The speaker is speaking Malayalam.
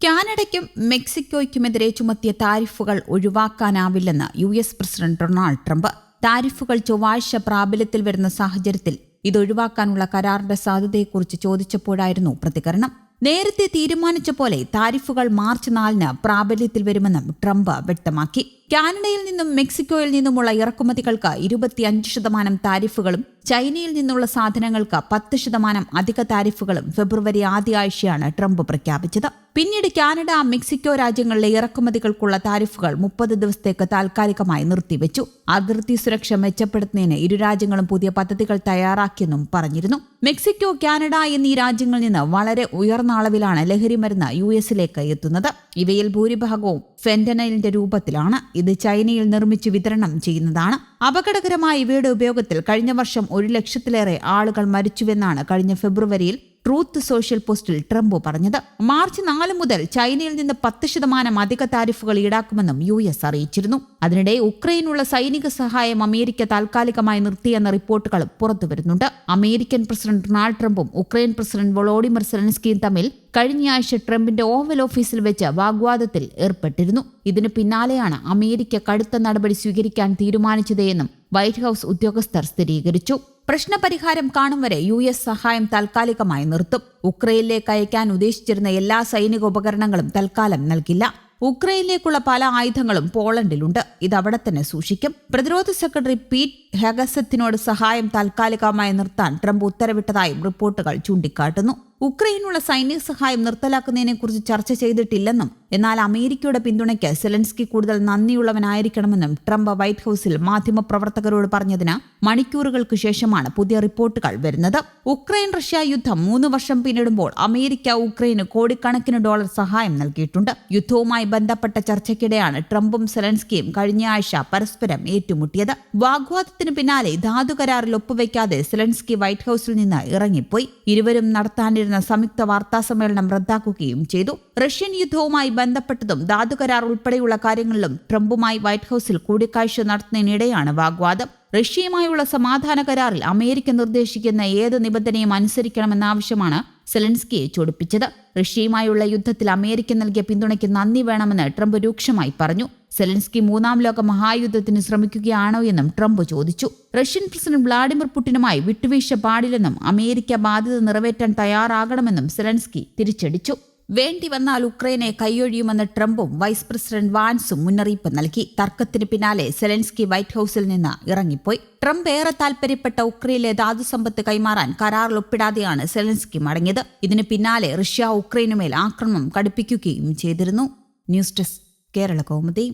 കാനഡയ്ക്കും മെക്സിക്കോയ്ക്കുമെതിരെ ചുമത്തിയ താരിഫുകൾ ഒഴിവാക്കാനാവില്ലെന്ന് US പ്രസിഡന്റ് ഡൊണാൾഡ് ട്രംപ്. താരിഫുകൾ ചൊവ്വാഴ്ച പ്രാബല്യത്തിൽ വരുന്ന സാഹചര്യത്തിൽ ഇതൊഴിവാക്കാനുള്ള കരാറിന്റെ സാധ്യതയെക്കുറിച്ച് ചോദിച്ചപ്പോഴായിരുന്നു പ്രതികരണം. നേരത്തെ തീരുമാനിച്ച പോലെ താരിഫുകൾ മാർച്ച് 4-ന് പ്രാബല്യത്തിൽ വരുമെന്നും ട്രംപ് വ്യക്തമാക്കി. കാനഡയിൽ നിന്നും മെക്സിക്കോയിൽ നിന്നുമുള്ള ഇറക്കുമതികൾക്ക് 25% താരിഫുകളും ചൈനയിൽ നിന്നുള്ള സാധനങ്ങൾക്ക് 10% അധിക താരിഫുകളും ഫെബ്രുവരി ആദ്യ ആഴ്ചയാണ് ട്രംപ് പ്രഖ്യാപിച്ചത്. പിന്നീട് കാനഡ, മെക്സിക്കോ രാജ്യങ്ങളിലെ ഇറക്കുമതികൾക്കുള്ള താരിഫുകൾ 30 ദിവസത്തേക്ക് താൽക്കാലികമായി നിർത്തിവെച്ചു. അതിർത്തി സുരക്ഷ മെച്ചപ്പെടുത്തുന്നതിന് ഇരു രാജ്യങ്ങളും പുതിയ പദ്ധതികൾ തയ്യാറാക്കിയെന്നും പറഞ്ഞിരുന്നു. മെക്സിക്കോ, കാനഡ എന്നീ രാജ്യങ്ങളിൽ നിന്ന് വളരെ ഉയർന്ന അളവിലാണ് ലഹരിമരുന്ന് US-ലേക്ക് എത്തുന്നത്. ഇവയിൽ ഭൂരിഭാഗവും ഫെന്റനൈലിന്റെ രൂപത്തിലാണ്. ഇത് ചൈനയിൽ നിർമ്മിച്ച് വിതരണം ചെയ്യുന്നതാണ്. അപകടകരമായ ഇവയുടെ ഉപയോഗത്തിൽ കഴിഞ്ഞ വർഷം 1 ലക്ഷത്തിലേറെ ആളുകൾ മരിച്ചുവെന്നാണ് കഴിഞ്ഞ ഫെബ്രുവരിയിൽ ട്രൂത്ത് സോഷ്യൽ പോസ്റ്റിൽ ട്രംപ് പറഞ്ഞത്. മാർച്ച് 4 മുതൽ ചൈനയിൽ നിന്ന് 10% അധിക താരിഫുകൾ ഈടാക്കുമെന്നും US അറിയിച്ചിരുന്നു. അതിനിടെ ഉക്രൈനുള്ള സൈനിക സഹായം അമേരിക്ക താൽക്കാലികമായി നിർത്തിയെന്ന റിപ്പോർട്ടുകളും പുറത്തുവരുന്നുണ്ട്. അമേരിക്കൻ പ്രസിഡന്റ് ഡൊണാൾഡ് ട്രംപും ഉക്രൈൻ പ്രസിഡന്റ് വൊളോഡിമിർ സെലൻസ്കിയും തമ്മിൽ കഴിഞ്ഞയാഴ്ച ട്രംപിന്റെ ഓവൽ ഓഫീസിൽ വെച്ച് വാഗ്വാദത്തിൽ ഏർപ്പെട്ടിരുന്നു. ഇതിന് പിന്നാലെയാണ് അമേരിക്ക കടുത്ത നടപടി സ്വീകരിക്കാൻ തീരുമാനിച്ചതെന്നും വൈറ്റ് ഹൌസ് ഉദ്യോഗസ്ഥർ സ്ഥിരീകരിച്ചു. പ്രശ്നപരിഹാരം കാണും വരെ US സഹായം താൽക്കാലികമായി നിർത്തും. ഉക്രൈനിലേക്ക് അയക്കാൻ ഉദ്ദേശിച്ചിരുന്ന എല്ലാ സൈനിക ഉപകരണങ്ങളും തൽക്കാലം നൽകില്ല. ഉക്രൈനിലേക്കുള്ള പല ആയുധങ്ങളും പോളണ്ടിലുണ്ട്. ഇത് അവിടെ തന്നെ സൂക്ഷിക്കും. പ്രതിരോധ സെക്രട്ടറി പീറ്റ് ഹെഗസത്തിനോട് സഹായം താൽക്കാലികമായി നിർത്താൻ ട്രംപ് ഉത്തരവിട്ടതായും റിപ്പോർട്ടുകൾ ചൂണ്ടിക്കാട്ടുന്നു. ഉക്രൈനുള്ള സൈനിക സഹായം നിർത്തലാക്കുന്നതിനെക്കുറിച്ച് ചർച്ച ചെയ്തിട്ടില്ലെന്നും എന്നാൽ അമേരിക്കയുടെ പിന്തുണയ്ക്ക് സെലൻസ്കി കൂടുതൽ നന്ദിയുള്ളവനായിരിക്കണമെന്നും ട്രംപ് വൈറ്റ് ഹൌസിൽ മാധ്യമപ്രവർത്തകരോട് പറഞ്ഞതിന് മണിക്കൂറുകൾക്ക് ശേഷമാണ് പുതിയ റിപ്പോർട്ടുകൾ വരുന്നത്. ഉക്രൈൻ റഷ്യ യുദ്ധം 3 വർഷം പിന്നിടുമ്പോൾ അമേരിക്ക ഉക്രൈന് കോടിക്കണക്കിന് ഡോളർ സഹായം നൽകിയിട്ടുണ്ട്. യുദ്ധവുമായി ബന്ധപ്പെട്ട ചർച്ചയ്ക്കിടെയാണ് ട്രംപും സെലൻസ്കിയും കഴിഞ്ഞയാഴ്ച പരസ്പരം ഏറ്റുമുട്ടിയത്. വാഗ്വാദത്തിന് പിന്നാലെ ധാതു കരാറിൽ ഒപ്പുവെക്കാതെ സെലൻസ്കി വൈറ്റ് ഹൌസിൽ നിന്ന് ഇറങ്ങിപ്പോയി. ഇരുവരും നടത്താനിരുന്ന സംയുക്ത വാർത്താ സമ്മേളനം റദ്ദാക്കുകയും ചെയ്തു. റഷ്യൻ യുദ്ധവുമായി ബന്ധപ്പെട്ടതും ധാതു കരാർ ഉൾപ്പെടെയുള്ള കാര്യങ്ങളിലും ട്രംപുമായി വൈറ്റ് ഹൌസിൽ കൂടിക്കാഴ്ച നടത്തുന്നതിനിടെയാണ് വാഗ്വാദം. റഷ്യയുമായുള്ള സമാധാന കരാറിൽ അമേരിക്ക നിർദ്ദേശിക്കുന്ന ഏത് നിബന്ധനയും അനുസരിക്കണമെന്ന ആവശ്യമാണ് സെലൻസ്കിയെ ചൊടിപ്പിച്ചത്. റഷ്യയുമായുള്ള യുദ്ധത്തിൽ അമേരിക്ക നൽകിയ പിന്തുണയ്ക്ക് നന്ദി വേണമെന്ന് ട്രംപ് രൂക്ഷമായി പറഞ്ഞു. സെലൻസ്കി 3-ാം ലോക മഹായുദ്ധത്തിന് ശ്രമിക്കുകയാണോ എന്നും ട്രംപ് ചോദിച്ചു. റഷ്യൻ പ്രസിഡന്റ് വ്ളാഡിമിർ പുടിനുമായി വിട്ടുവീഴ്ച പാടില്ലെന്നും അമേരിക്ക ബാധ്യത നിറവേറ്റാൻ തയ്യാറാകണമെന്നും സെലൻസ്കി തിരിച്ചടിച്ചു. വേണ്ടി വന്നാൽ ഉക്രൈനെ കൈയൊഴിയുമെന്ന് ട്രംപും വൈസ് പ്രസിഡന്റ് വാൻസും മുന്നറിയിപ്പ് നൽകി. തർക്കത്തിന് പിന്നാലെ സെലൻസ്കി വൈറ്റ് ഹൌസിൽ നിന്ന് ഇറങ്ങിപ്പോയി. ട്രംപ് ഏറെ താൽപര്യപ്പെട്ട ഉക്രൈനിലെ ധാതുസമ്പത്ത് കൈമാറാൻ കരാറിൽ ഒപ്പിടാതെയാണ് സെലൻസ്കി മടങ്ങിയത്. ഇതിന് പിന്നാലെ റഷ്യ ഉക്രൈനുമേൽ ആക്രമണം കടുപ്പിക്കുകയും ചെയ്തിരുന്നു. News desk, Kerala Kaumudi.